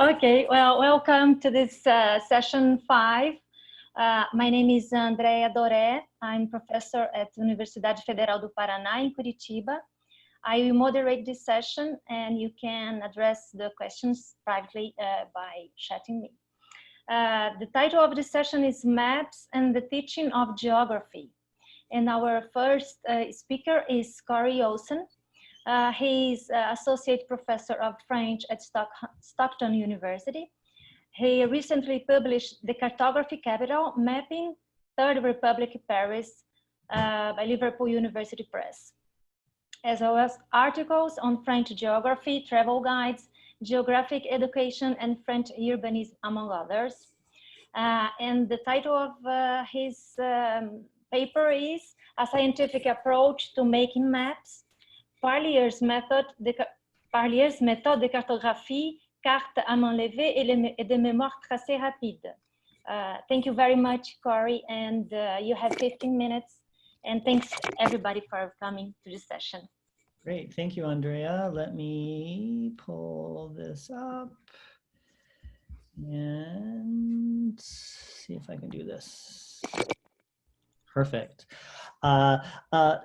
Okay, well, welcome to this session 5. My name is Andrea Doré. I'm professor at Universidade Federal do Paraná in Curitiba. I will moderate this session and you can address the questions privately by chatting me. The title of this session is Maps and the Teaching of Geography. And our first speaker is Kory Olson. He is Associate Professor of French at Stockton University. He recently published The Cartography Capital, Mapping Third Republic Paris by Liverpool University Press, as well as articles on French geography, travel guides, geographic education, and French urbanism, among others. And the title of his paper is A Scientific Approach to Making Maps, Parlier's Méthode de cartographie, carte à main levée et de mémoire tracés rapide. Thank you very much, Kory, and you have 15 minutes. And thanks everybody for coming to this session. Great, thank you, Andrea. Let me pull this up and see if I can do this. Perfect.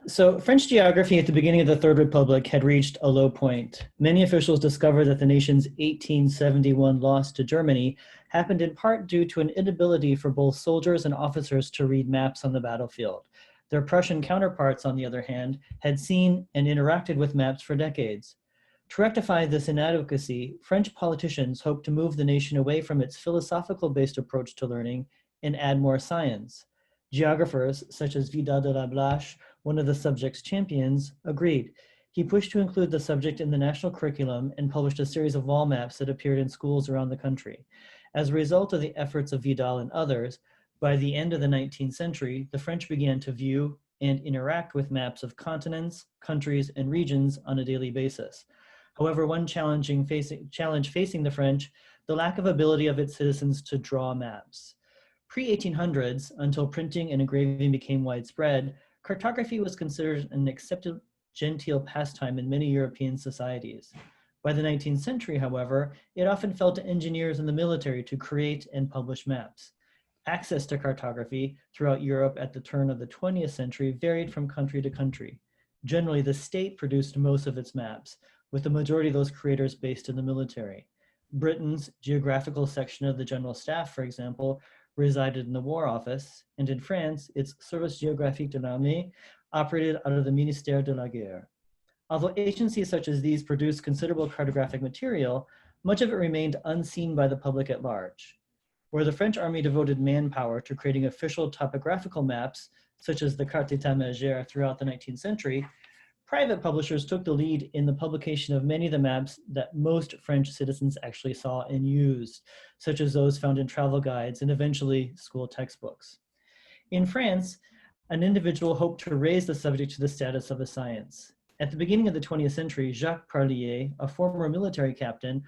So French geography at the beginning of the Third Republic had reached a low point. Many officials discovered that the nation's 1871 loss to Germany happened in part due to an inability for both soldiers and officers to read maps on the battlefield. Their Prussian counterparts, on the other hand, had seen and interacted with maps for decades. To rectify this inadequacy, French politicians hoped to move the nation away from its philosophical-based approach to learning and add more science. Geographers, such as Vidal de la Blache, one of the subject's champions, agreed. He pushed to include the subject in the national curriculum and published a series of wall maps that appeared in schools around the country. As a result of the efforts of Vidal and others, by the end of the 19th century, the French began to view and interact with maps of continents, countries, and regions on a daily basis. However, one challenge facing the French, the lack of ability of its citizens to draw maps. Pre-1800s, until printing and engraving became widespread, cartography was considered an accepted genteel pastime in many European societies. By the 19th century, however, it often fell to engineers and the military to create and publish maps. Access to cartography throughout Europe at the turn of the 20th century varied from country to country. Generally, the state produced most of its maps, with the majority of those creators based in the military. Britain's geographical section of the General Staff, for example, resided in the War Office, and in France, its Service Géographique de l'Armée operated out of the Ministère de la Guerre. Although agencies such as these produced considerable cartographic material, much of it remained unseen by the public at large. Where the French army devoted manpower to creating official topographical maps, such as the Carte étagère throughout the 19th century, private publishers took the lead in the publication of many of the maps that most French citizens actually saw and used, such as those found in travel guides and eventually school textbooks. In France, an individual hoped to raise the subject to the status of a science. At the beginning of the 20th century, Jacques Parlier, a former military captain,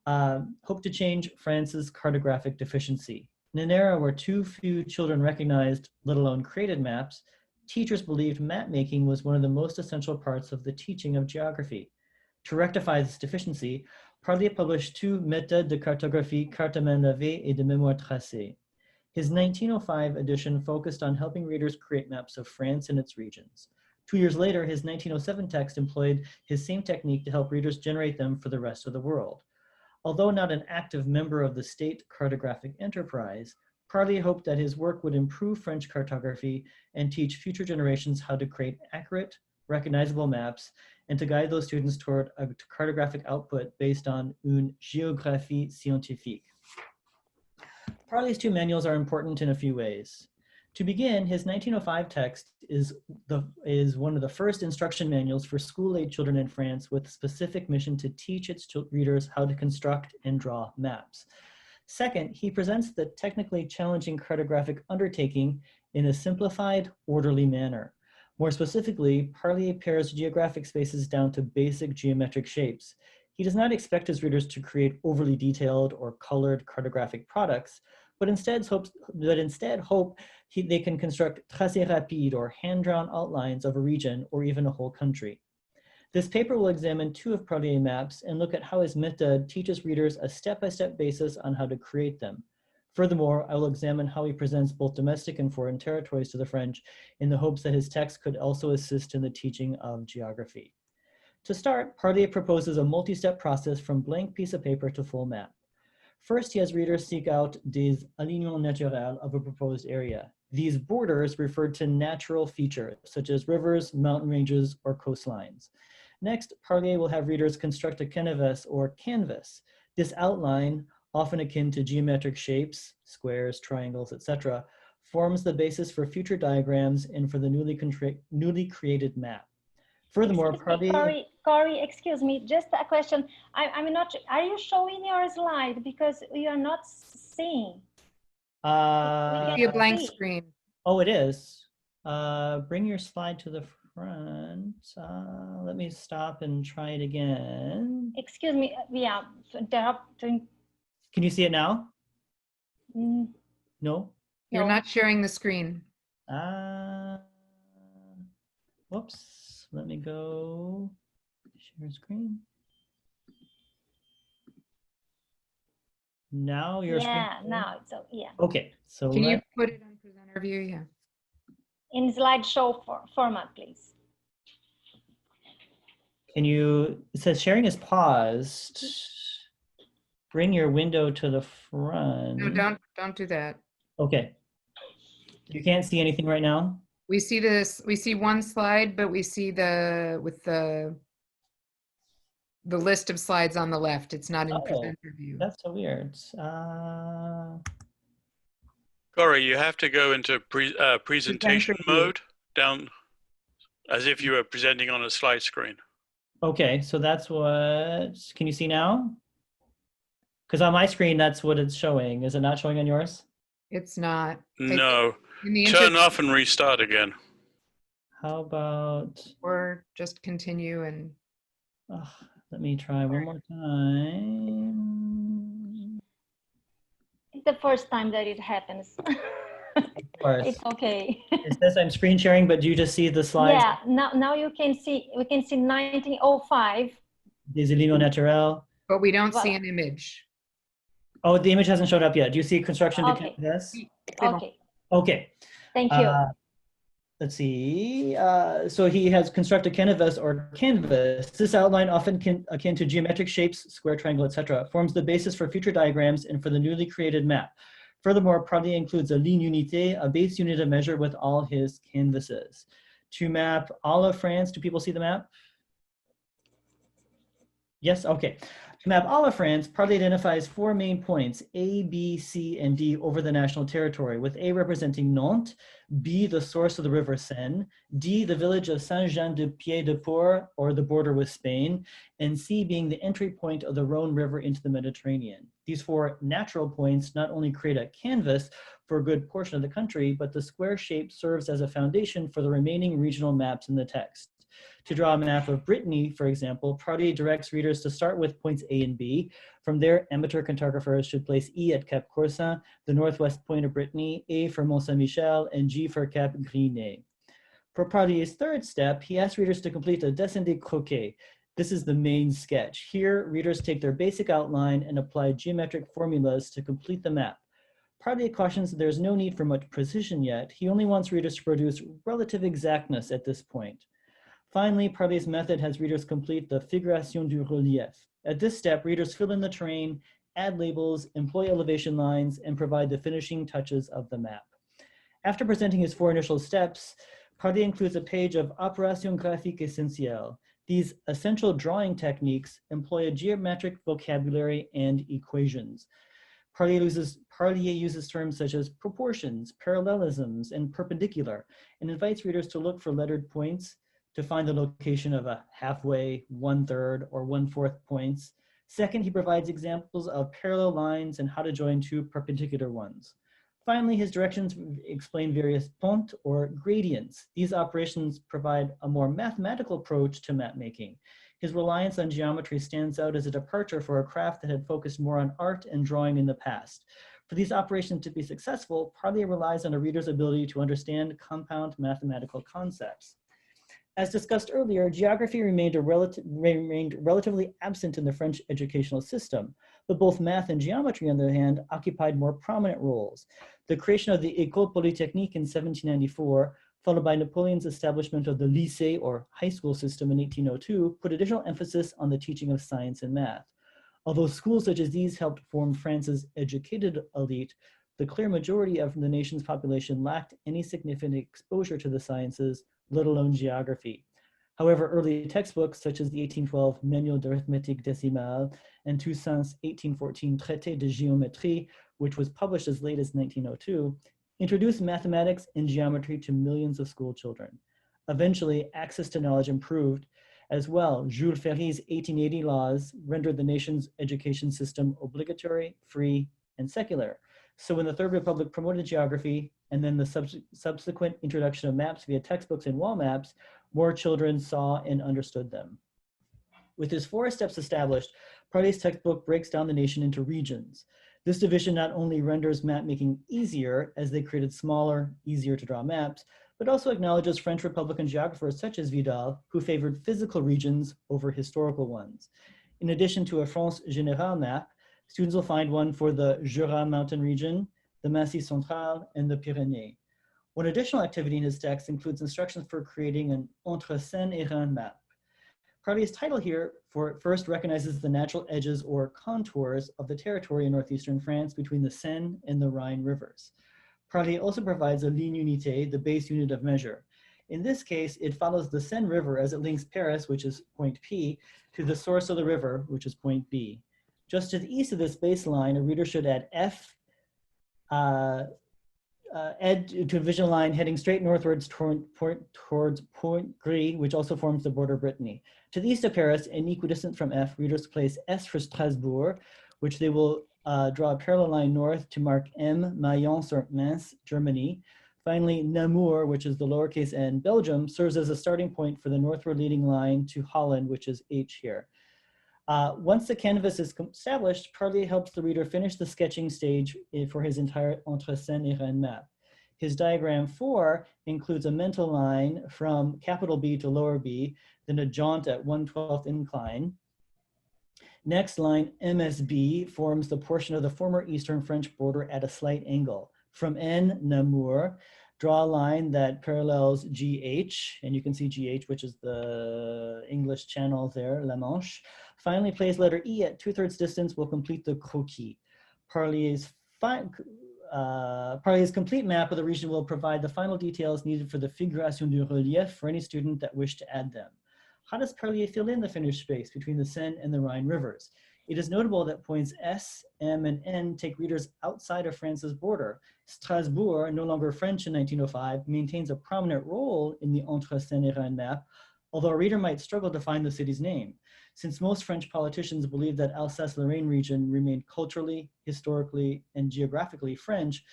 hoped to change France's cartographic deficiency. In an era where too few children recognized, let alone created maps, teachers believed map making was one of the most essential parts of the teaching of geography. To rectify this deficiency, Parlier published 2 Méthode de cartographie, carte à main levée et de mémoire tracée. His 1905 edition focused on helping readers create maps of France and its regions. 2 years later, his 1907 text employed his same technique to help readers generate them for the rest of the world. Although not an active member of the state cartographic enterprise, Parlier hoped that his work would improve French cartography and teach future generations how to create accurate, recognizable maps and to guide those students toward a cartographic output based on une géographie scientifique. Parlier's 2 manuals are important in a few ways. To begin, his 1905 text is one of the first instruction manuals for school-age children in France with a specific mission to teach its readers how to construct and draw maps. Second, he presents the technically challenging cartographic undertaking in a simplified, orderly manner. More specifically, Parlier pares geographic spaces down to basic geometric shapes. He does not expect his readers to create overly detailed or colored cartographic products, but instead hope they can construct tracés rapides or hand-drawn outlines of a region or even a whole country. This paper will examine 2 of Parlier maps and look at how his Méthode teaches readers a step-by-step basis on how to create them. Furthermore, I will examine how he presents both domestic and foreign territories to the French in the hopes that his text could also assist in the teaching of geography. To start, Parlier proposes a multi-step process from blank piece of paper to full map. First, he has readers seek out des alignements naturels of a proposed area. These borders refer to natural features, such as rivers, mountain ranges, or coastlines. Next, Parlier will have readers construct a canvas or canvas. This outline, often akin to geometric shapes, squares, triangles, etc., forms the basis for future diagrams and for the newly created map. Furthermore, Kory, excuse me, just a question. I'm not, are you showing your slide? Because we are not seeing. See a blank screen. Oh, it is. Bring your slide to the front. Let me stop and try it again. Excuse me, yeah. Can you see it now? No? You're not sharing the screen. Whoops, let me go share screen. Now your screen. Yeah, now it's, yeah. Okay, so can you put it on presenter view? Yeah. In slideshow format, please. Can you, it says sharing is paused. Bring your window to the front. No, don't do that. Okay. You can't see anything right now? We see this, we see one slide, but we see the list of slides on the left. It's not in presenter view. That's so weird. Kory, you have to go into presentation mode down as if you were presenting on a slide screen. Okay, so that's what, can you see now? Because on my screen, that's what it's showing. Is it not showing on yours? It's not. No. Turn off and restart again. How about? Or just continue and. Let me try one more time. It's the first time that it happens. Of course. It's okay. It says I'm screen sharing, but do you just see the slides? Yeah, now you can see, we can see 1905. Des éléments naturels. But we don't see an image. Oh, the image hasn't showed up yet. Do you see construction to canvas? Okay. Okay. Thank you. Let's see. So he has constructed canvas or canvas. This outline, often akin to geometric shapes, square, triangle, etc., forms the basis for future diagrams and for the newly created map. Furthermore, Parlier includes a ligne unité, a base unit of measure with all his canvases. To map all of France, do people see the map? Yes, okay. To map all of France, Parlier identifies 4 main points, A, B, C, and D over the national territory, with A representing Nantes, B, the source of the river Seine, D, the village of Saint-Jean-de-Pied-de-Port, or the border with Spain, and C being the entry point of the Rhone River into the Mediterranean. These 4 natural points not only create a canvas for a good portion of the country, but the square shape serves as a foundation for the remaining regional maps in the text. To draw a map of Brittany, for example, Parlier directs readers to start with points A and B. From there, amateur cartographers should place E at Cap Corsin, the northwest point of Brittany, A for Mont Saint-Michel, and G for Cap Grinet. For Parlier's 3rd step, he asks readers to complete a dessin de croquis. This is the main sketch. Here, readers take their basic outline and apply geometric formulas to complete the map. Parlier cautions that there's no need for much precision yet. He only wants readers to produce relative exactness at this point. Finally, Parlier's method has readers complete the figuration du relief. At this step, readers fill in the terrain, add labels, employ elevation lines, and provide the finishing touches of the map. After presenting his 4 initial steps, Parlier includes a page of opérations graphiques essentielles. These essential drawing techniques employ a geometric vocabulary and equations. Parlier uses terms such as proportions, parallelisms, and perpendicular, and invites readers to look for lettered points, to find the location of a halfway, 1/3, or 1/4 points. Second, he provides examples of parallel lines and how to join 2 perpendicular ones. Finally, his directions explain various ponts or gradients. These operations provide a more mathematical approach to map making. His reliance on geometry stands out as a departure for a craft that had focused more on art and drawing in the past. For these operations to be successful, Parlier relies on a reader's ability to understand compound mathematical concepts. As discussed earlier, geography remained relatively absent in the French educational system, but both math and geometry, on the other hand, occupied more prominent roles. The creation of the École Polytechnique in 1794, followed by Napoleon's establishment of the lycée, or high school system, in 1802, put additional emphasis on the teaching of science and math. Although schools such as these helped form France's educated elite, the clear majority of the nation's population lacked any significant exposure to the sciences, let alone geography. However, early textbooks such as the 1812 Manual d'arithmétique décimale and Toussaint's 1814 Traité de géométrie, which was published as late as 1902, introduced mathematics and geometry to millions of school children. Eventually, access to knowledge improved as well. Jules Ferry's 1880 laws rendered the nation's education system obligatory, free, and secular. So when the Third Republic promoted geography and then the subsequent introduction of maps via textbooks and wall maps, more children saw and understood them. With his 4 steps established, Parlier's textbook breaks down the nation into regions. This division not only renders map making easier, as they created smaller, easier to draw maps, but also acknowledges French Republican geographers such as Vidal, who favored physical regions over historical ones. In addition to a France Générale map, students will find one for the Jura mountain region, the Massif Central, and the Pyrenees. One additional activity in his text includes instructions for creating an Entre Seine et Rhin map. Parlier's title here first recognizes the natural edges or contours of the territory in northeastern France between the Seine and the Rhine rivers. Parlier also provides a ligne unité, the base unit of measure. In this case, it follows the Seine River as it links Paris, which is point P, to the source of the river, which is point B. Just to the east of this baseline, a reader should add F, add to a visual line heading straight northwards towards Point Gris, which also forms the border of Brittany. To the east of Paris and equidistant from F, readers place S for Strasbourg, which they will draw a parallel line north to mark M, Mayence or Mainz, Germany. Finally, Namur, which is the lowercase n, Belgium, serves as a starting point for the northward leading line to Holland, which is H here. Once the canvas is established, Parlier helps the reader finish the sketching stage for his entire Entre Seine et Rhin map. His diagram 4 includes a mental line from capital B to lower B, then a jaunt at 1/12 incline. Next line, MSB, forms the portion of the former Eastern French border at a slight angle. From N, Namur, draw a line that parallels GH, and you can see GH, which is the English channel there, La Manche. Finally, place letter E at 2/3 distance will complete the croquis. Parlier's complete map of the region will provide the final details needed for the figuration du relief for any student that wished to add them. How does Parlier fill in the finished space between the Seine and the Rhine rivers? It is notable that points S, M, and N take readers outside of France's border. Strasbourg, no longer French in 1905, maintains a prominent role in the Entre Seine et Rhin map, although a reader might struggle to find the city's name, since most French politicians believe that Alsace-Lorraine region remained culturally, historically, and geographically French.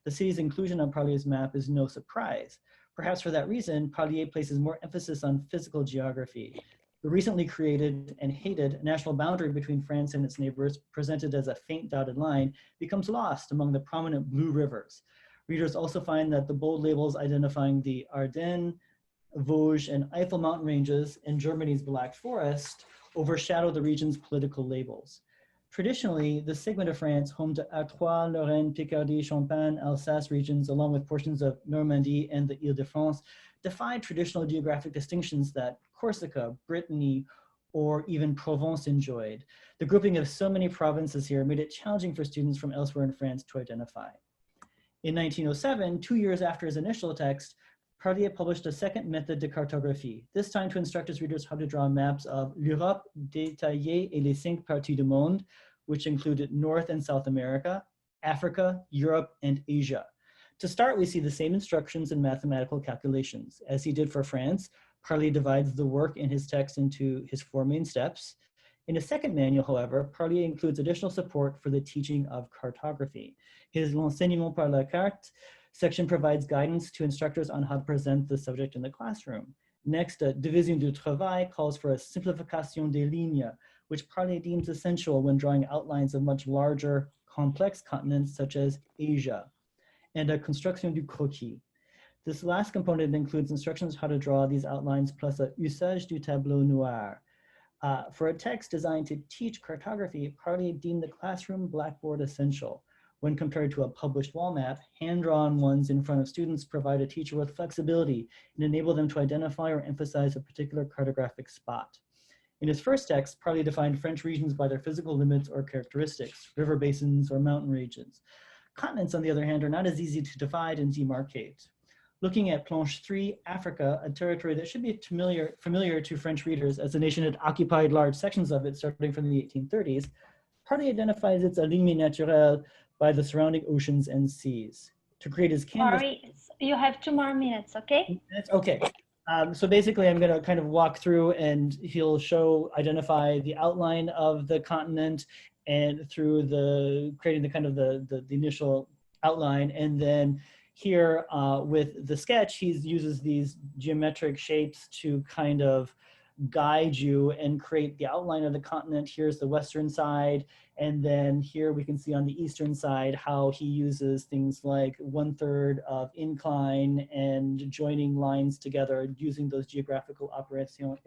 The city's inclusion on Parlier's map is no surprise. Perhaps for that reason, Parlier places more emphasis on physical geography. The recently created and hated national boundary between France and its neighbors, presented as a faint dotted line, becomes lost among the prominent blue rivers. Readers also find that the bold labels identifying the Ardennes, Vosges, and Eifel mountain ranges and Germany's Black Forest overshadow the region's political labels. Traditionally, this segment of France, home to Artois, Lorraine, Picardy, Champagne, Alsace regions, along with portions of Normandy and the Ile-de-France, defied traditional geographic distinctions that Corsica, Brittany, or even Provence enjoyed. The grouping of so many provinces here made it challenging for students from elsewhere in France to identify. In 1907, 2 years after his initial text, Parlier published a second Méthode de cartographie, this time to instruct his readers how to draw maps of l'Europe détaillée et les 5 parties du monde, which included North and South America, Africa, Europe, and Asia. To start, we see the same instructions and mathematical calculations. As he did for France, Parlier divides the work in his text into his 4 main steps. In his second manual, however, Parlier includes additional support for the teaching of cartography. His L'enseignement par la carte section provides guidance to instructors on how to present the subject in the classroom. Next, Division du Travail calls for a simplification des lignes, which Parlier deems essential when drawing outlines of much larger, complex continents such as Asia, and a construction du croquis. This last component includes instructions how to draw these outlines plus a usage du tableau noir. For a text designed to teach cartography, Parlier deemed the classroom blackboard essential. When compared to a published wall map, hand-drawn ones in front of students provide a teacher with flexibility and enable them to identify or emphasize a particular cartographic spot. In his first text, Parlier defined French regions by their physical limits or characteristics, river basins or mountain regions. Continents, on the other hand, are not as easy to divide and demarcate. Looking at Planche 3, Africa, a territory that should be familiar to French readers as the nation had occupied large sections of it starting from the 1830s, Parlier identifies its ligne naturelle by the surrounding oceans and seas. To create his canvas— Sorry, you have 2 more minutes, okay? That's okay. So basically, I'm going to kind of walk through, and he'll identify the outline of the continent, and through creating the kind of the initial outline, and then here with the sketch, he uses these geometric shapes to kind of guide you and create the outline of the continent. Here's the western side, and then here we can see on the eastern side how he uses things like 1/3 of incline and joining lines together using those geographical operations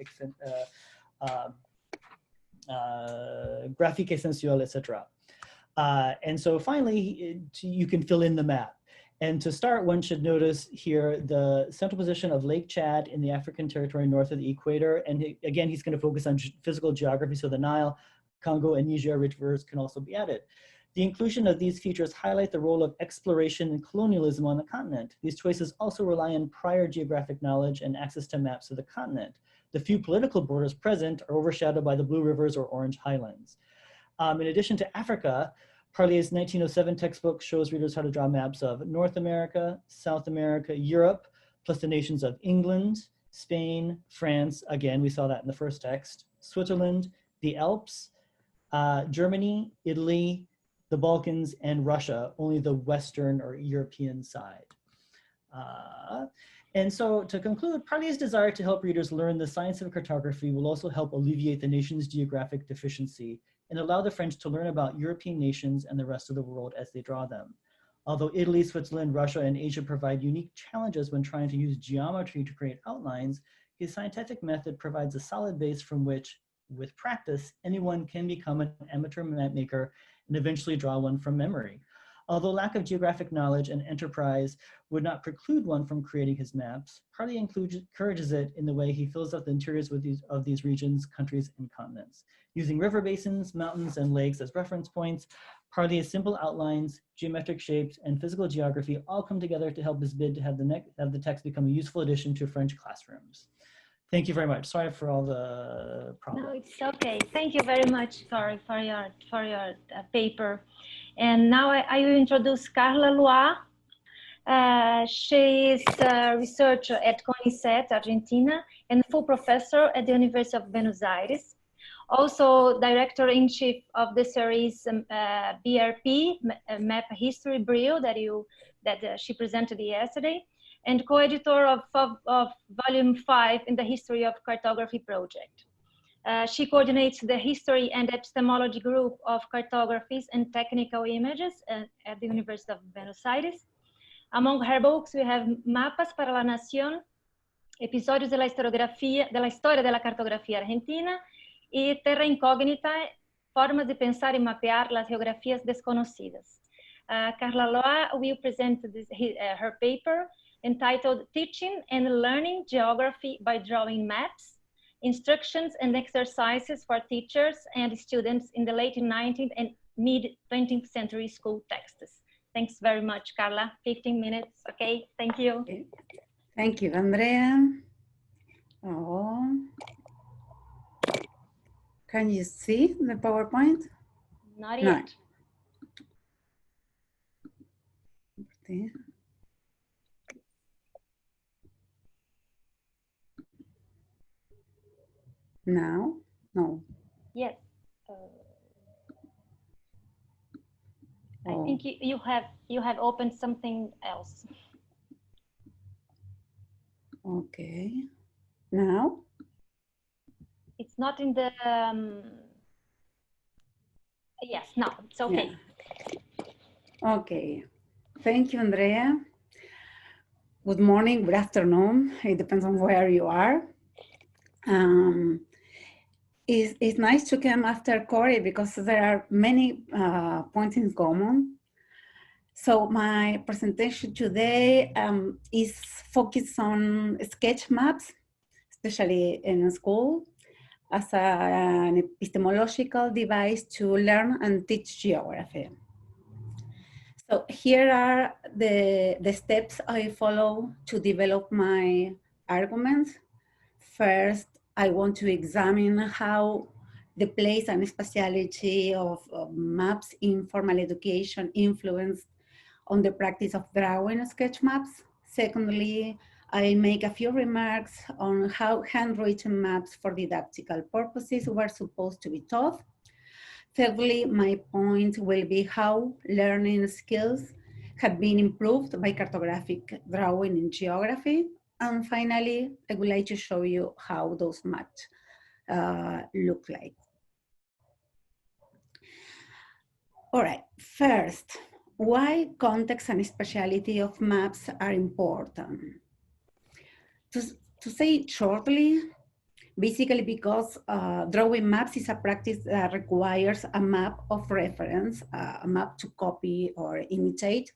graphiques essentielles, etc. And so finally, you can fill in the map. And to start, one should notice here the central position of Lake Chad in the African territory north of the equator. And again, he's going to focus on physical geography, so the Nile, Congo, and Niger rivers can also be added. The inclusion of these features highlight the role of exploration and colonialism on the continent. These choices also rely on prior geographic knowledge and access to maps of the continent. The few political borders present are overshadowed by the Blue Rivers or Orange Highlands. In addition to Africa, Parlier's 1907 textbook shows readers how to draw maps of North America, South America, Europe, plus the nations of England, Spain, France, again, we saw that in the first text, Switzerland, the Alps, Germany, Italy, the Balkans, and Russia, only the Western or European side. And so to conclude, Parlier's desire to help readers learn the science of cartography will also help alleviate the nation's geographic deficiency and allow the French to learn about European nations and the rest of the world as they draw them. Although Italy, Switzerland, Russia, and Asia provide unique challenges when trying to use geometry to create outlines, his scientific method provides a solid base from which, with practice, anyone can become an amateur map maker and eventually draw one from memory. Although lack of geographic knowledge and enterprise would not preclude one from creating his maps, Parlier encourages it in the way he fills out the interiors of these regions, countries, and continents. Using river basins, mountains, and lakes as reference points, Parlier's simple outlines, geometric shapes, and physical geography all come together to help his bid to have the text become a useful addition to French classrooms. Thank you very much. Sorry for all the problems. No, it's okay. Thank you very much for your paper. And now I will introduce Carla Lois. She is a researcher at CONICET, Argentina, and full professor at the University of Buenos Aires. Also director-in-chief of the series BRP, Map History Brill, that she presented yesterday, and co-editor of Volume 5 in the History of Cartography project. She coordinates the History and Epistemology Group of Cartographies and Technical Images at the University of Buenos Aires. Among her books, we have Mapas para la Nación, Episodios de la Historia de la Cartografía Argentina, y Terra Incógnita, Formas de Pensar y Mapear las Geografías Desconocidas. Carla Lois will present her paper entitled Teaching and Learning Geography by Drawing Maps, Instructions and Exercises for Teachers and Students in the late 19th and mid-20th century school texts. Thanks very much, Carla. 15 minutes, okay? Thank you. Okay. Thank you, Andrea. Oh. Can you see the PowerPoint? Not yet. No. Now? No. Yes. I think you have opened something else. Okay. Now? It's not in the. Yes. No. It's okay. Yeah. Okay. Thank you, Andrea. good morning, good afternoon. It depends on where you are. It's nice to come after Kory because there are many points in common. So my presentation today is focused on sketch maps, especially in school, as an epistemological device to learn and teach geography. So here are the steps I follow to develop my arguments. First, I want to examine how the place and spatiality of maps in formal education influence on the practice of drawing sketch maps. Secondly, I make a few remarks on how handwritten maps for didactical purposes were supposed to be taught. Thirdly, my point will be how learning skills have been improved by cartographic drawing in geography. And finally, I would like to show you how those maps look like. All right, first, why context and spatiality of maps are important? To say it shortly, basically because drawing maps is a practice that requires a map of reference, a map to copy or imitate.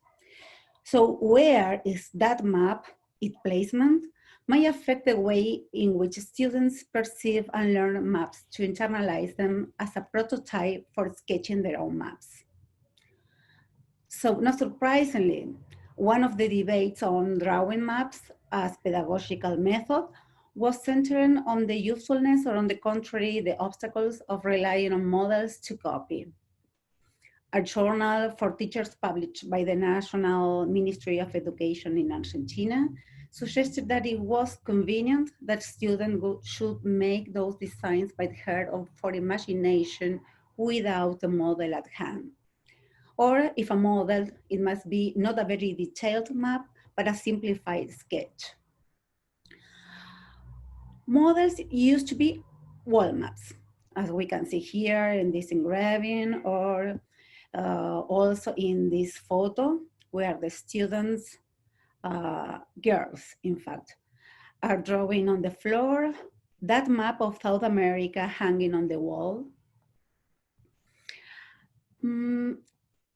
So where is that map, its placement, may affect the way in which students perceive and learn maps to internalize them as a prototype for sketching their own maps. So not surprisingly, one of the debates on drawing maps as pedagogical method was centering on the usefulness or, on the contrary, the obstacles of relying on models to copy. A journal for teachers published by the National Ministry of Education in Argentina suggested that it was convenient that students should make those designs by heart or for imagination without a model at hand. Or if a model, it must be not a very detailed map, but a simplified sketch. Models used to be wall maps, as we can see here in this engraving, or also in this photo, where the students, girls, in fact, are drawing on the floor that map of South America hanging on the wall.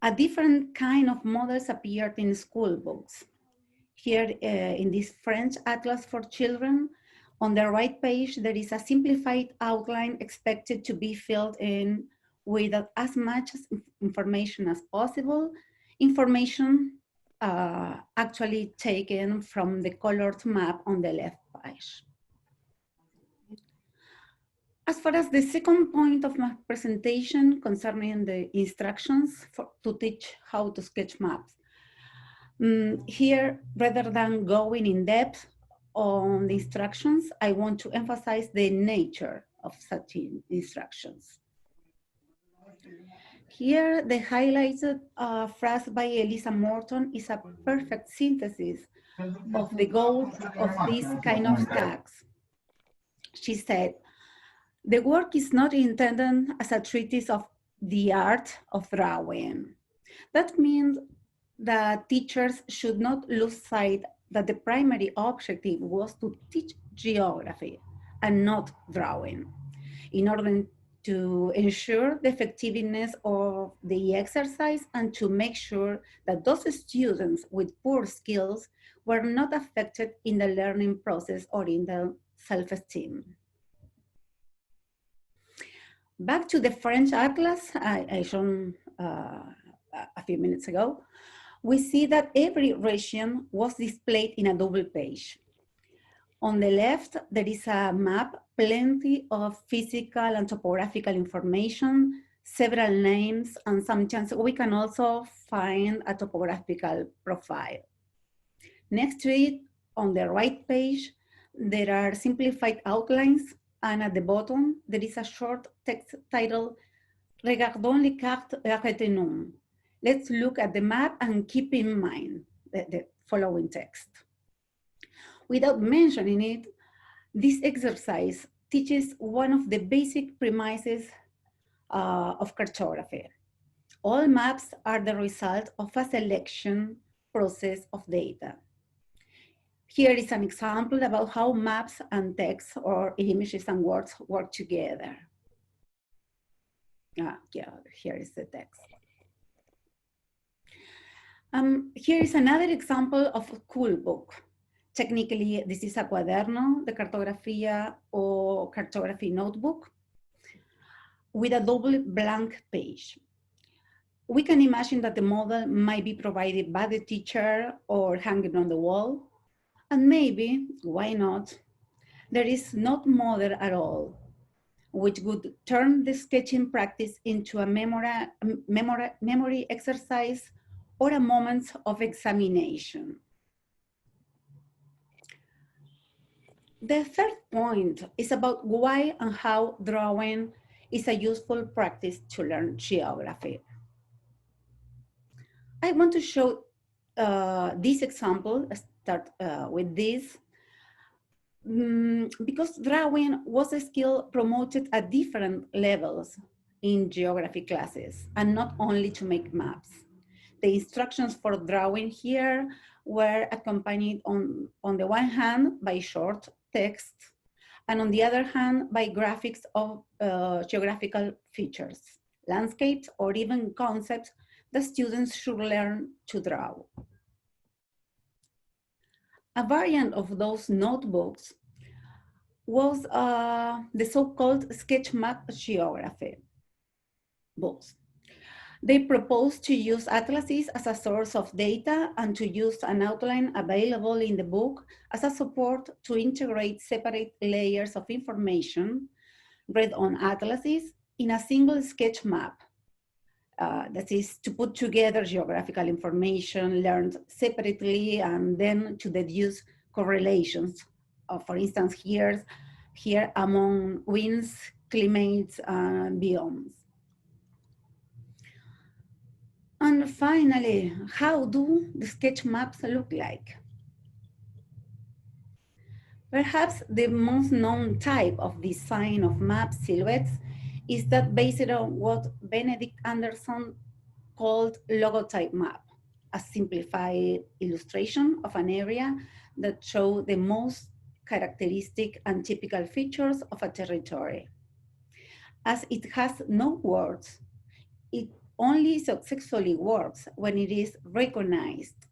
A different kind of models appeared in school books. Here in this French Atlas for Children, on the right page, there is a simplified outline expected to be filled in with as much information as possible, information actually taken from the colored map on the left page. As far as the second point of my presentation concerning the instructions to teach how to sketch maps, here, rather than going in depth on the instructions, I want to emphasize the nature of such instructions. Here, the highlighted phrase by Elisa Morton is a perfect synthesis of the goal of these kind of tasks. She said, "The work is not intended as a treatise of the art of drawing." That means that teachers should not lose sight that the primary objective was to teach geography and not drawing, in order to ensure the effectiveness of the exercise and to make sure that those students with poor skills were not affected in the learning process or in their self-esteem. Back to the French Atlas I showed a few minutes ago, we see that every region was displayed in a double page. On the left, there is a map, plenty of physical and topographical information, several names, and sometimes we can also find a topographical profile. Next to it, on the right page, there are simplified outlines, and at the bottom, there is a short text titled, "Regardons les cartes et retenons." Let's look at the map and keep in mind the following text. Without mentioning it, this exercise teaches one of the basic premises of cartography. All maps are the result of a selection process of data. Here is an example about how maps and text or images and words work together. Yeah, here is the text. Here is another example of a cool book. Technically, this is a cuaderno de cartografía or cartography notebook with a double blank page. We can imagine that the model might be provided by the teacher or hanging on the wall. And maybe, why not, there is not model at all, which would turn the sketching practice into a memory exercise or a moment of examination. The third point is about why and how drawing is a useful practice to learn geography. I want to show this example, start with this, because drawing was a skill promoted at different levels in geography classes, and not only to make maps. The instructions for drawing here were accompanied on the one hand by short text, and on the other hand by graphics of geographical features, landscapes, or even concepts that students should learn to draw. A variant of those notebooks was the so-called ISHMap geography books. They proposed to use atlases as a source of data and to use an outline available in the book as a support to integrate separate layers of information read on atlases in a single sketch map. That is to put together geographical information learned separately and then to deduce correlations. For instance, here among winds, climates, and biomes. And finally, how do the sketch maps look like? Perhaps the most known type of design of map silhouettes is that based on what Benedict Anderson called logotype map, a simplified illustration of an area that shows the most characteristic and typical features of a territory. As it has no words, it only successfully works when it is recognized.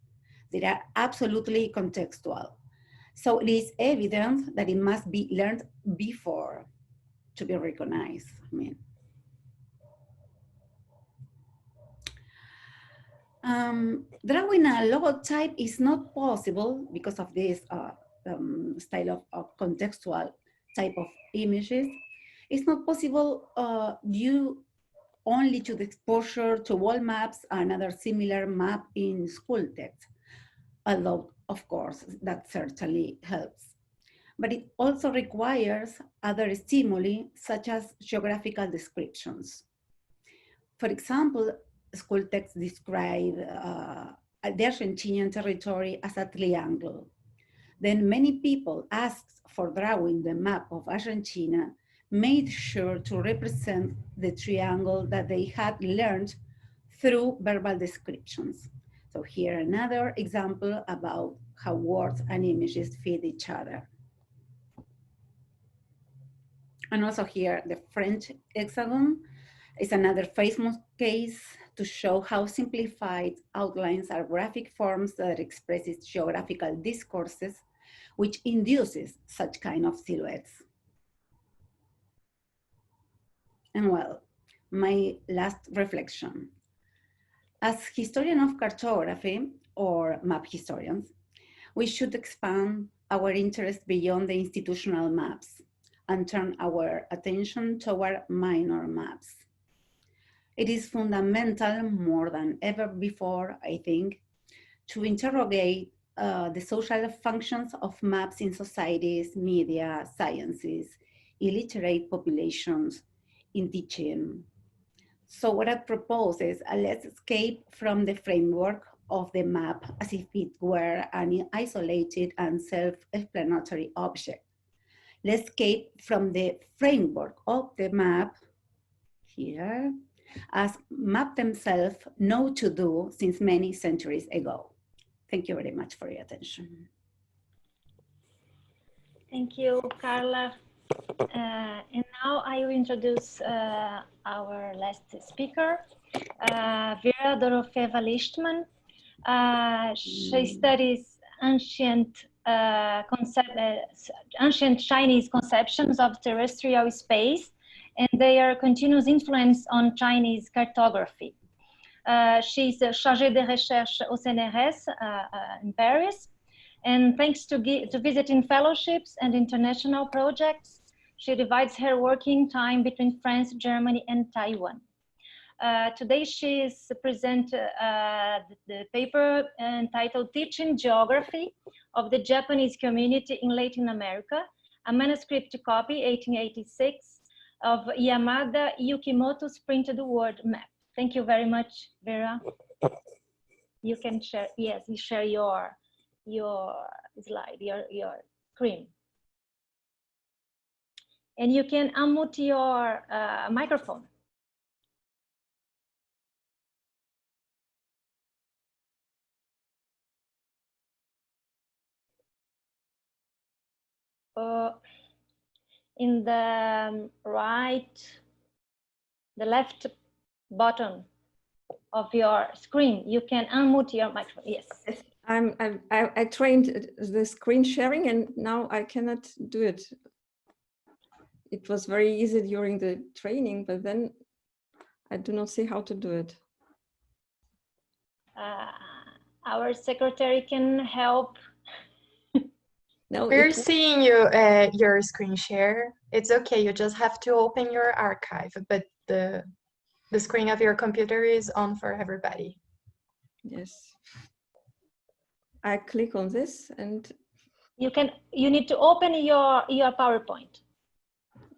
They are absolutely contextual. So it is evident that it must be learned before to be recognized. Drawing a logotype is not possible because of this style of contextual type of images. It's not possible due only to the exposure to wall maps and other similar map in school text, although of course that certainly helps. But it also requires other stimuli such as geographical descriptions. For example, school texts describe the Argentinian territory as a triangle. Then many people asked for drawing the map of Argentina, made sure to represent the triangle that they had learned through verbal descriptions. So here another example about how words and images feed each other. And also here, the French hexagon is another famous case to show how simplified outlines are graphic forms that expresses geographical discourses, which induces such kind of silhouettes. And well, my last reflection. As historian of cartography or map historians, we should expand our interest beyond the institutional maps and turn our attention toward minor maps. It is fundamental more than ever before, I think, to interrogate the social functions of maps in societies, media, sciences, illiterate populations, in teaching. So what I propose is let's escape from the framework of the map as if it were an isolated and self-explanatory object. Let's escape from the framework of the map here, as maps themselves know to do since many centuries ago. Thank you very much for your attention. Thank you, Carla. And now I will introduce our last speaker, Vera Dorofeeva-Lichtmann. She studies ancient Chinese conceptions of terrestrial space and their continuous influence on Chinese cartography. She's chargée de recherche au CNRS in Paris. And thanks to visiting fellowships and international projects, she divides her working time between France, Germany, and Taiwan. Today she is present the paper entitled Teaching Geography of the Japanese Community in Latin America, a manuscript copy, 1886, of Yamada Yukimoto's printed word map. Thank you very much, Vera. You can share, yes, you share your slide, your screen. And you can unmute your microphone. In the left button of your screen, you can unmute your microphone. Yes. I trained the screen sharing and now I cannot do it. It was very easy during the training, but then I do not see how to do it. Our secretary can help. No, we're seeing you, your screen share. It's okay, you just have to open your archive, but the screen of your computer is on for everybody. Yes. I click on this and you need to open your PowerPoint.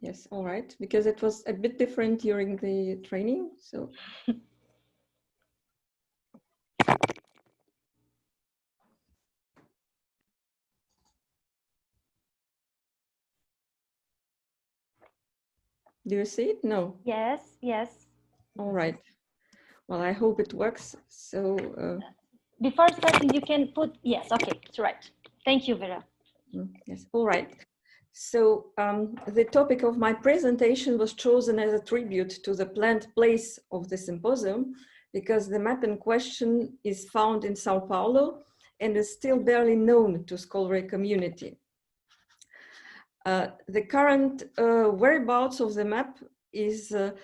yes, all right, because it was a bit different during the training, so. Do you see it? No. Yes, yes. All right. Well, I hope it works. So before starting, you can put, yes, okay, it's right. Thank you, Vera. Yes, all right. So the topic of my presentation was chosen as a tribute to the planned place of the symposium because the map in question is found in Sao Paulo and is still barely known to scholarly community. The current whereabouts of the map is the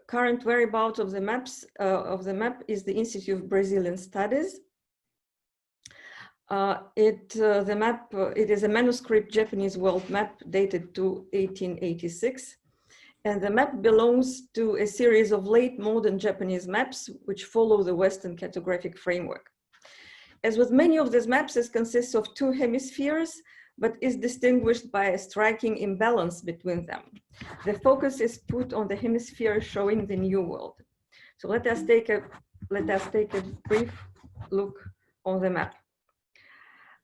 current whereabouts of the map is the Institute of Brazilian Studies. It is a manuscript Japanese world map dated to 1886. And the map belongs to a series of late modern Japanese maps which follow the Western cartographic framework. As with many of these maps, it consists of two hemispheres, but is distinguished by a striking imbalance between them. The focus is put on the hemisphere showing the New World. So let us take a brief look on the map.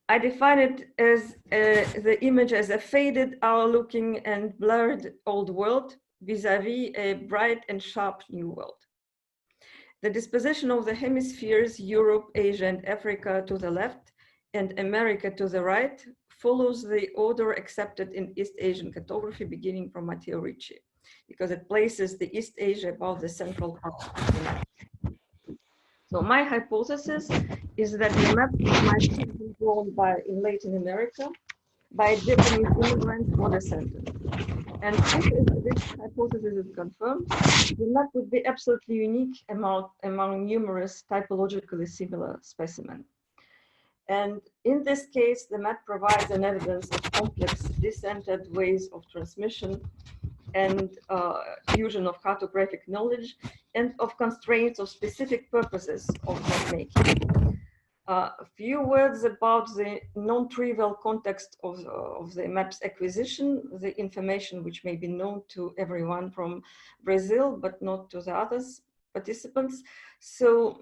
I define it as the image as a faded, owl-looking and blurred old world vis-a-vis a bright and sharp new world. The disposition of the hemispheres, Europe, Asia, and Africa to the left, and America to the right, follows the order accepted in East Asian cartography beginning from Matteo Ricci, because it places the East Asia above the central part of the map. So my hypothesis is that the map might have been drawn in Latin America by Japanese immigrants or descendants. And if this hypothesis is confirmed, the map would be absolutely unique among numerous typologically similar specimens. And in this case, the map provides an evidence of complex, decentered ways of transmission and fusion of cartographic knowledge and of constraints of specific purposes of map making. A few words about the non-trivial context of the map's acquisition, the information which may be known to everyone from Brazil, but not to the others participants. So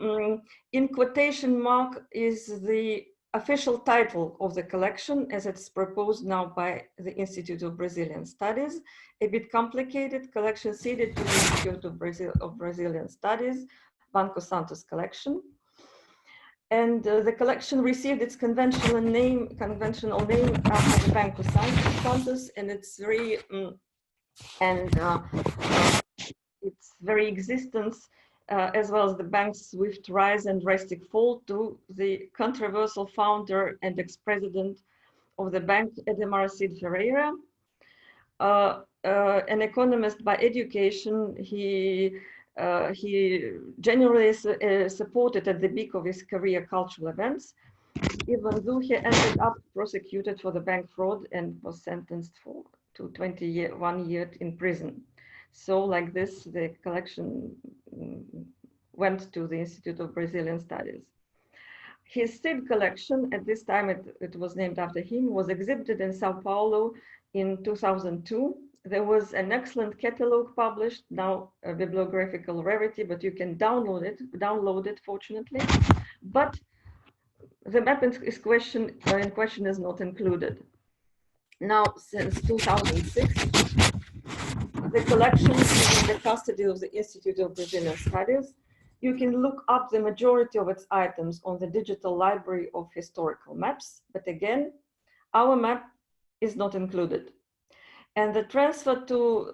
in quotation mark is the official title of the collection, as it's proposed now by the Institute of Brazilian Studies, a bit complicated, collection ceded to the Institute of Brazilian Studies, Banco Santos collection. And the collection received its conventional name after the Banco Santos, and its very existence, as well as the bank's swift rise and drastic fall, to the controversial founder and ex-president of the bank, Edmar Cid Ferreira. An economist by education, he generally supported at the peak of his career cultural events, even though he ended up prosecuted for the bank fraud and was sentenced to 21 years in prison. So like this, the collection went to the Institute of Brazilian Studies. His Cid collection, at this time it was named after him, was exhibited in Sao Paulo in 2002. There was an excellent catalog published, now a bibliographical rarity, but you can download it fortunately. But the map in question is not included. Now, since 2006, the collection is in the custody of the Institute of Brazilian Studies. You can look up the majority of its items on the digital library of historical maps, but again, our map is not included. And the transfer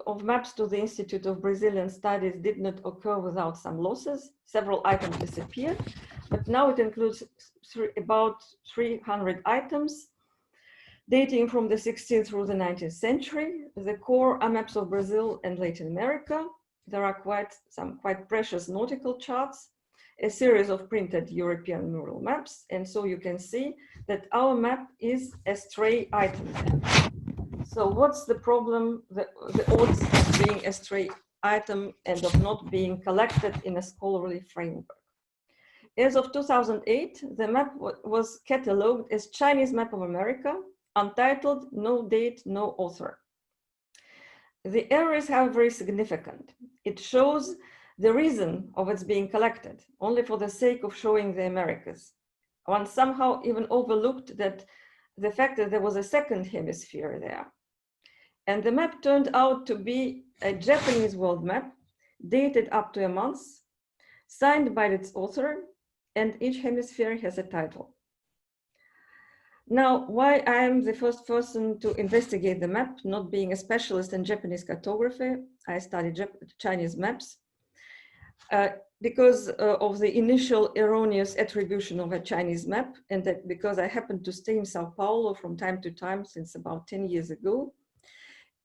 of maps to the Institute of Brazilian Studies did not occur without some losses. Several items disappeared, but now it includes about 300 items dating from the 16th through the 19th century. The core are maps of Brazil and Latin America. There are some quite precious nautical charts, a series of printed European mural maps. And so you can see that our map is a stray item. So what's the problem? The odds of being a stray item and of not being collected in a scholarly framework. As of 2008, the map was catalogued as Chinese Map of America, untitled, no date, no author. The error is, however, very significant. It shows the reason of its being collected, only for the sake of showing the Americas. One somehow even overlooked that the fact that there was a second hemisphere there. And the map turned out to be a Japanese world map, dated up to a month, signed by its author, and each hemisphere has a title. Now, why I am the first person to investigate the map, not being a specialist in Japanese cartography, I studied Chinese maps, because of the initial erroneous attribution of a Chinese map, and that because I happened to stay in Sao Paulo from time to time since about 10 years ago,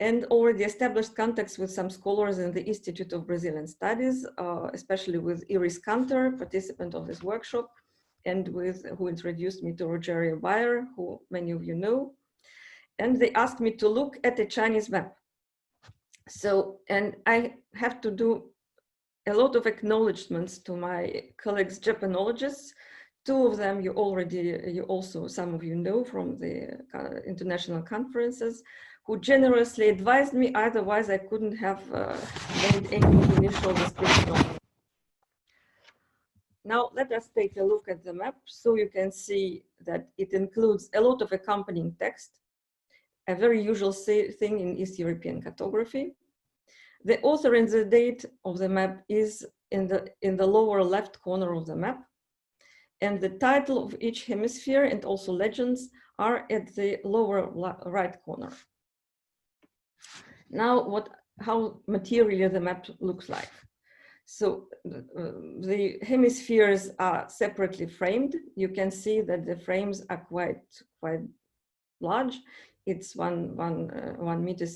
and already established contacts with some scholars in the Institute of Brazilian Studies, especially with Iris Cantor, participant of this workshop, and who introduced me to Rogerio Bayer, who many of you know. And they asked me to look at the Chinese map. So, and I have to do a lot of acknowledgements to my colleagues, Japanologists. Two of them some of you know from the international conferences, who generously advised me, otherwise I couldn't have made any initial description of it. Now let us take a look at the map so you can see that it includes a lot of accompanying text, a very usual thing in East European cartography. The author and the date of the map is in the lower left corner of the map, and the title of each hemisphere and also legends are at the lower right corner. Now, how materially the map looks like. So the hemispheres are separately framed. You can see that the frames are quite large. It's 1.65 meters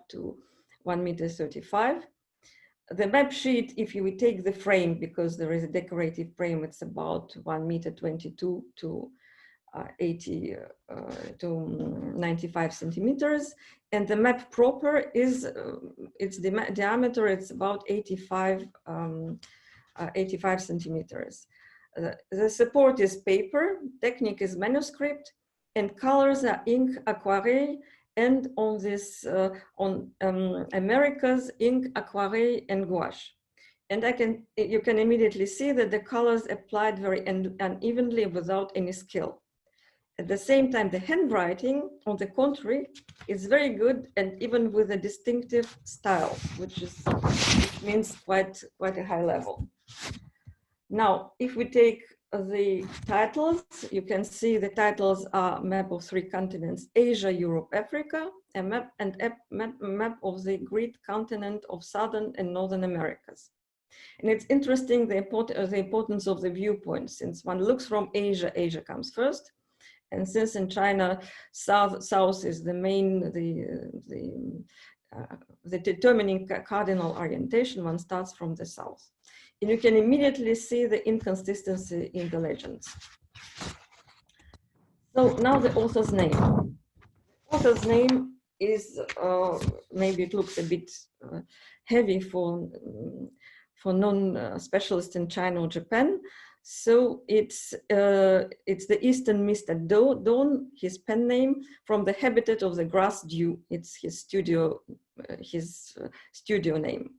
to 1.35 meters. The map sheet, if you take the frame, because there is a decorative frame, it's about 1.22 meters to 80 to 95 centimeters, and the map proper is its diameter. It's about 85 centimeters. The support is paper, technique is manuscript, and colors are ink, aquarelle, and on this Americas, ink, aquarelle, and gouache. And you can immediately see that the colors applied very unevenly without any skill. At the same time, the handwriting, on the contrary, is very good, and even with a distinctive style, which means quite a high level. Now, if we take the titles, you can see the titles are map of 3 continents: Asia, Europe, Africa, a map of the great continent of Southern and Northern Americas. And it's interesting the importance of the viewpoint. Since one looks from Asia, Asia comes first. And since in China, south is the main, the determining cardinal orientation, one starts from the south. And you can immediately see the inconsistency in the legends. So now the author's name. Author's name is, maybe it looks a bit heavy for non-specialists in China or Japan. So it's the Eastern Mist at Dawn, his pen name, from the habitat of the grass dew. It's his studio name.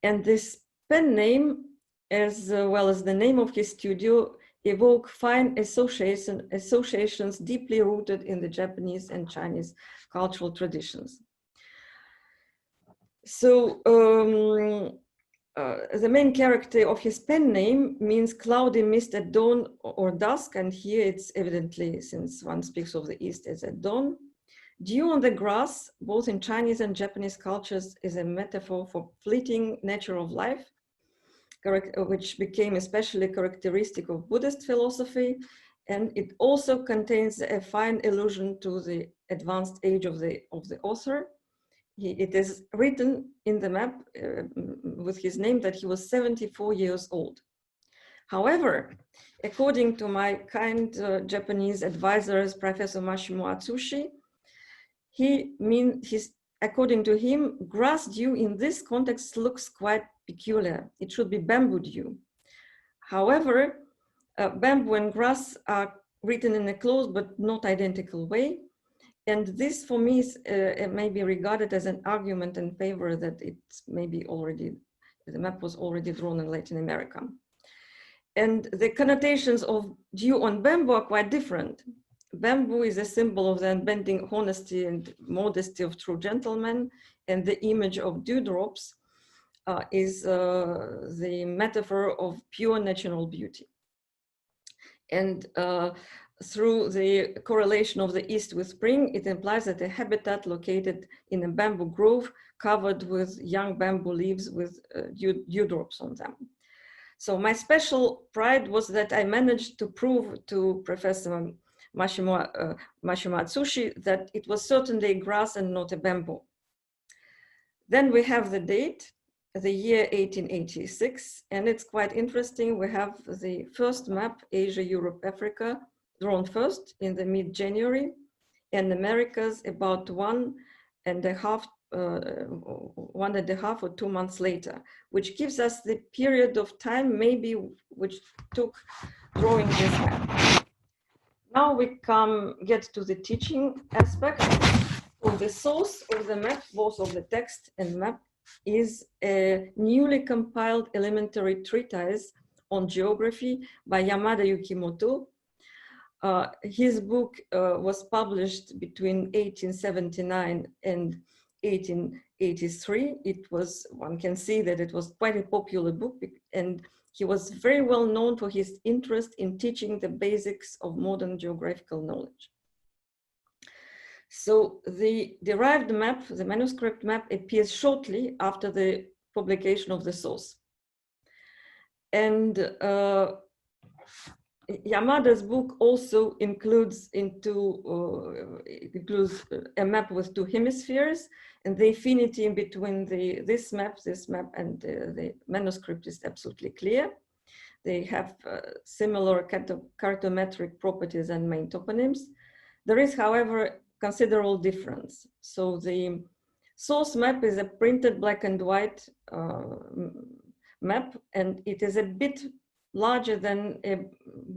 And this pen name, as well as the name of his studio, evoke fine associations deeply rooted in the Japanese and Chinese cultural traditions. So the main character of his pen name means cloudy mist at dawn or dusk, and here it's evidently, since one speaks of the East, as at dawn. Dew on the grass, both in Chinese and Japanese cultures, is a metaphor for fleeting nature of life, which became especially characteristic of Buddhist philosophy, and it also contains a fine allusion to the advanced age of the author. It is written in the map with his name that he was 74 years old. However, according to my kind Japanese advisors, Professor Mashimo Atsushi, according to him, grass dew in this context looks quite peculiar. It should be bamboo dew. However, bamboo and grass are written in a close but not identical way. And this, for me, is may be regarded as an argument in favor that it's maybe already, the map was already drawn in Latin America. And the connotations of dew on bamboo are quite different. Bamboo is a symbol of the unbending honesty and modesty of true gentlemen, and the image of dewdrops is the metaphor of pure natural beauty. And through the correlation of the East with spring, it implies that a habitat located in a bamboo grove covered with young bamboo leaves with dewdrops on them. So my special pride was that I managed to prove to Professor Mashimo Atsushi that it was certainly grass and not a bamboo. Then we have the date, the year 1886, and it's quite interesting. We have the first map, Asia, Europe, Africa, drawn first in the mid-January, and Americas about 1.5 or 2 months later, which gives us the period of time maybe which took drawing this map. Now we get to the teaching aspect. So the source of the map, both of the text and map, is a newly compiled elementary treatise on geography by Yamada Yukimoto. His book was published between 1879 and 1883. It was, one can see that it was quite a popular book, and he was very well known for his interest in teaching the basics of modern geographical knowledge. So the derived map, the manuscript map, appears shortly after the publication of the source. And Yamada's book also includes a map with 2 hemispheres, and the affinity in between this map and the manuscript is absolutely clear. They have similar cartometric properties and main toponyms. There is, however, considerable difference. So the source map is a printed black and white map, and it is a bit larger than a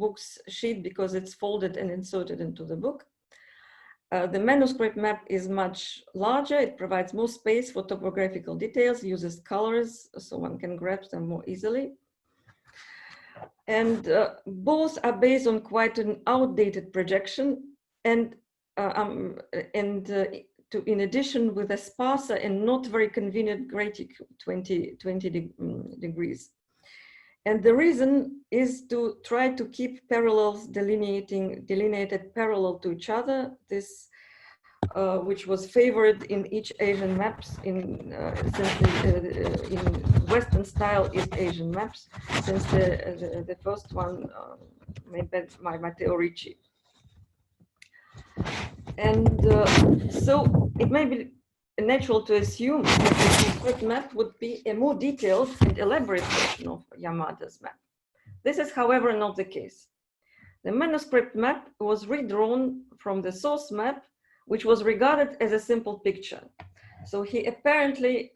book's sheet because it's folded and inserted into the book. The manuscript map is much larger. It provides more space for topographical details, uses colors so one can grasp them more easily. And both are based on quite an outdated projection, and in addition with a sparser and not very convenient gradient 20 degrees. And the reason is to try to keep parallels delineated parallel to each other. This which was favored in each Asian maps in Western style East Asian maps, since the first one made by Matteo Ricci. And so it may be natural to assume that the manuscript map would be a more detailed and elaborate version of Yamada's map. This is, however, not the case. The manuscript map was redrawn from the source map, which was regarded as a simple picture. So he apparently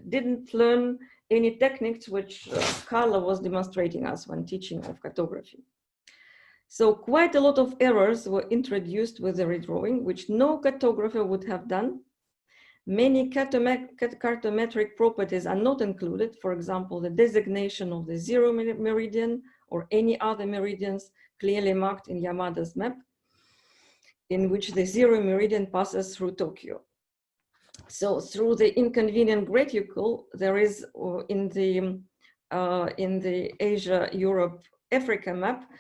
didn't learn any techniques which Carla was demonstrating us when teaching of cartography. So quite a lot of errors were introduced with the redrawing, which no cartographer would have done. Many cartometric properties are not included. For example, the designation of the zero meridian or any other meridians clearly marked in Yamada's map, in which the zero meridian passes through Tokyo. So through the inconvenient graticule, there is in the Asia, Europe, Africa map,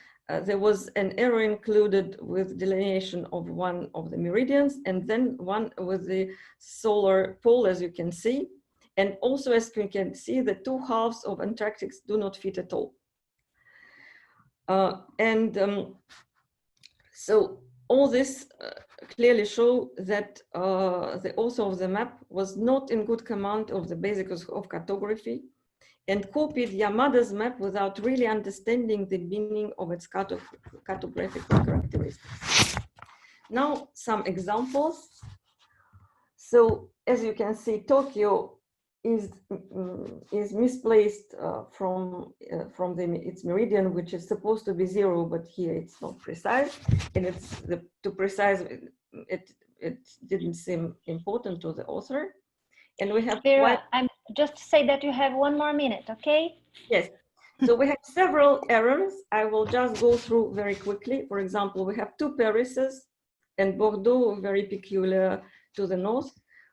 there was an error included with delineation of one of the meridians, and then one with the solar pole, as you can see. And also, as you can see, the two halves of Antarctic do not fit at all. So all this clearly show that the author of the map was not in good command of the basics of cartography and copied Yamada's map without really understanding the meaning of its cartographical characteristics. Now, some examples. So, as you can see, Tokyo is misplaced from its meridian, which is supposed to be zero, but here it's not precise, and it's to precise it didn't seem important to the author. And we have Vera, I'm just to say that you have 1 more minute, okay? Yes. So we have several errors. I will just go through very quickly. For example, we have two Parises and Bordeaux, very peculiar to the north.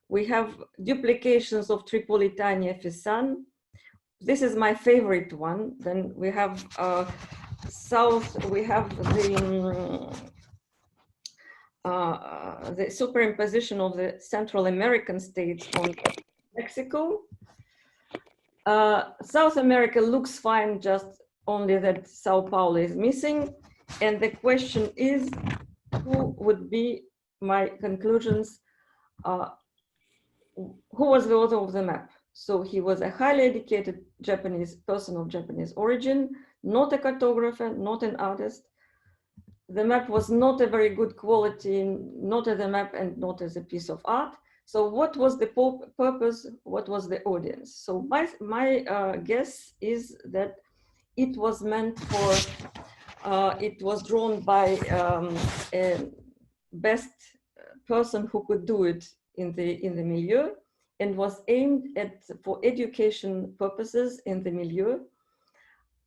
We have duplications of Tripolitania, Fezzan. This is my favorite one. Then we have south, we have the superimposition of the Central American states on Mexico. South America looks fine, just only that Sao Paulo is missing. And the question is, who would be my conclusions? Who was the author of the map? So he was a highly educated Japanese person of Japanese origin, not a cartographer, not an artist. The map was not a very good quality, not as a map and not as a piece of art. So what was the purpose? What was the audience? So my guess is that it was meant for, it was drawn by a best person who could do it in the milieu, and was aimed at for education purposes in the milieu.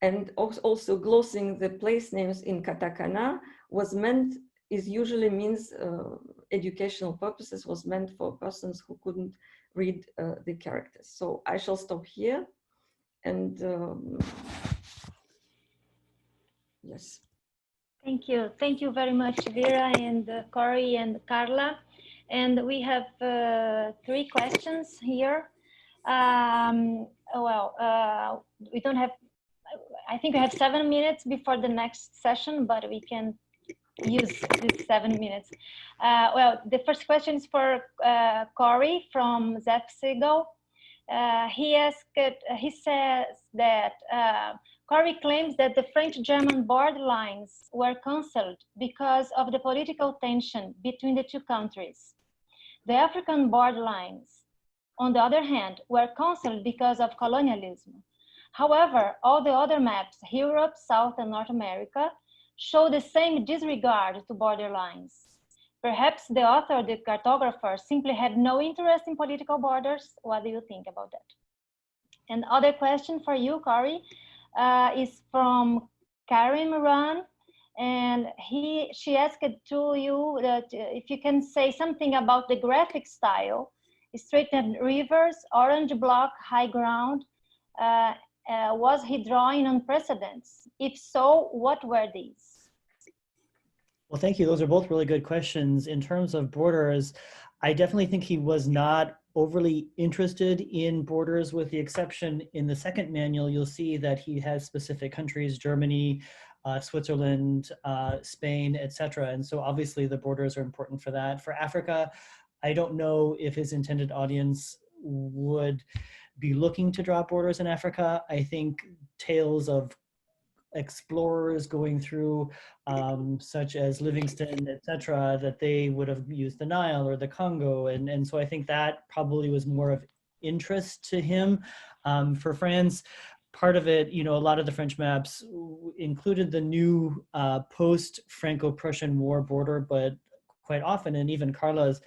And also glossing the place names in katakana usually means educational purposes, was meant for persons who couldn't read the characters. So I shall stop here. And yes. Thank you. Thank you very much, Vera and Kory and Carla. And we have 3 questions here. We don't have, I think we have 7 minutes before the next session, but we can use these 7 minutes. The first question is for Kory from Zepsigo. He says that Kory claims that the French-German borderlines were cancelled because of the political tension between the 2 countries. The African borderlines, on the other hand, were cancelled because of colonialism. However, all the other maps, Europe, South and North America, show the same disregard to borderlines. Perhaps the author or the cartographer simply had no interest in political borders. What do you think about that? And other question for you, Kory, is from Karim Ran, and she asked to you that if you can say something about the graphic style, straightened rivers, orange block, high ground. Was he drawing on precedents? If so, what were these? Well, thank you. Those are both really good questions. In terms of borders, I definitely think he was not overly interested in borders, with the exception in the second manual, you'll see that he has specific countries, Germany, Switzerland, Spain, etc. And so obviously the borders are important for that. For Africa, I don't know if his intended audience would be looking to draw borders in Africa. I think tales of explorers going through, such as Livingstone, etc., that they would have used the Nile or the Congo. And so I think that probably was more of interest to him. For France, part of it, you know, a lot of the French maps included the new post-Franco-Prussian War border, but quite often, and even Carla's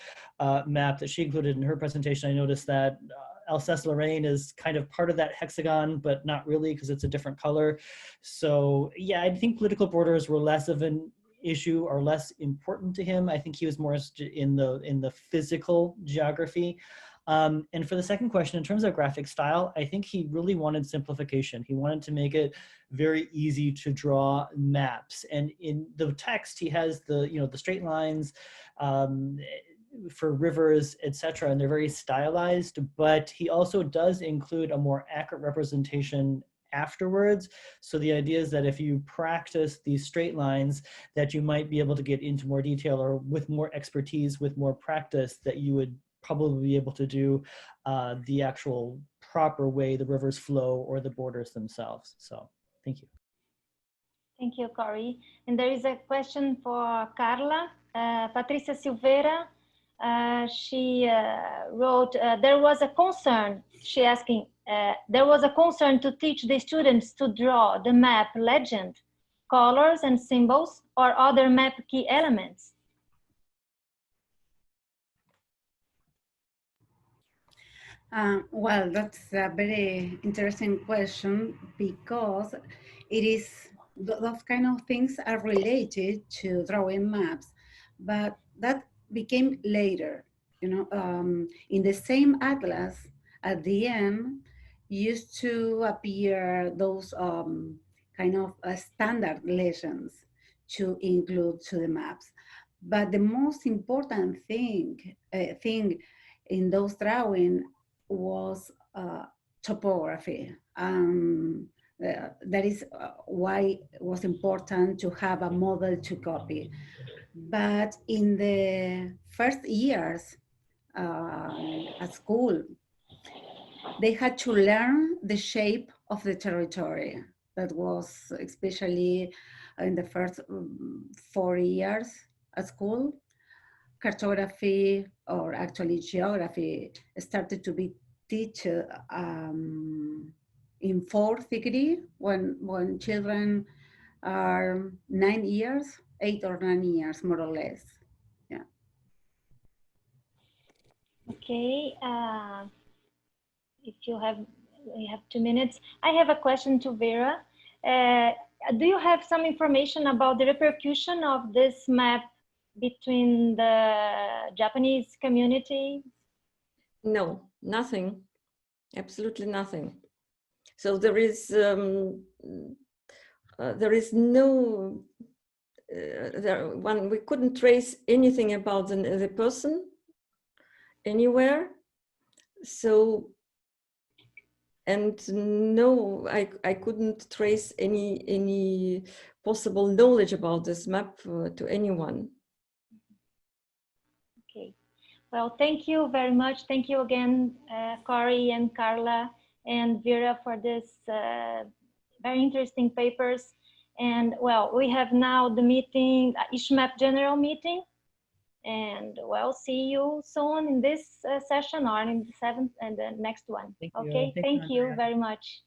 map that she included in her presentation, I noticed that Alsace-Lorraine is kind of part of that hexagon, but not really, because it's a different color. So yeah, I think political borders were less of an issue or less important to him. I think he was more in the physical geography. And for the second question, in terms of graphic style, I think he really wanted simplification. He wanted to make it very easy to draw maps. And in the text, he has the, you know, the straight lines for rivers, etc., and they're very stylized, but he also does include a more accurate representation afterwards. So the idea is that if you practice these straight lines, that you might be able to get into more detail, or with more expertise, with more practice, that you would probably be able to do the actual proper way the rivers flow or the borders themselves. So thank you. Thank you, Kory. And there is a question for Carla. Patricia Silveira, she wrote, there was a concern, she asking, there was a concern to teach the students to draw the map legend, colors and symbols, or other map key elements. Well, that's a very interesting question, because it is, those kind of things are related to drawing maps, but that became later. You know, in the same atlas, at the end, used to appear those kind of standard legends to include to the maps. But the most important thing in those drawings was topography. That is why it was important to have a model to copy. But in the first years at school, they had to learn the shape of the territory. That was especially in the first 4 years at school. Cartography, or actually geography, started to be taught in 4th degree when children are 9 years, 8 or 9 years, more or less. Yeah. Okay. If you have 2 minutes, I have a question to Vera. Do you have some information about the repercussion of this map between the Japanese community? No, nothing, absolutely nothing. So there is no, we couldn't trace anything about the person anywhere. So, and no, I couldn't trace any possible knowledge about this map to anyone. Okay, well, thank you very much. Thank you again, Kory and Carla and Vera, for this very interesting papers. And well, we have now the meeting, ISHMap general meeting. And well, see you soon in this session or in the 7th and the next one. Thank you. Okay, thank you very much.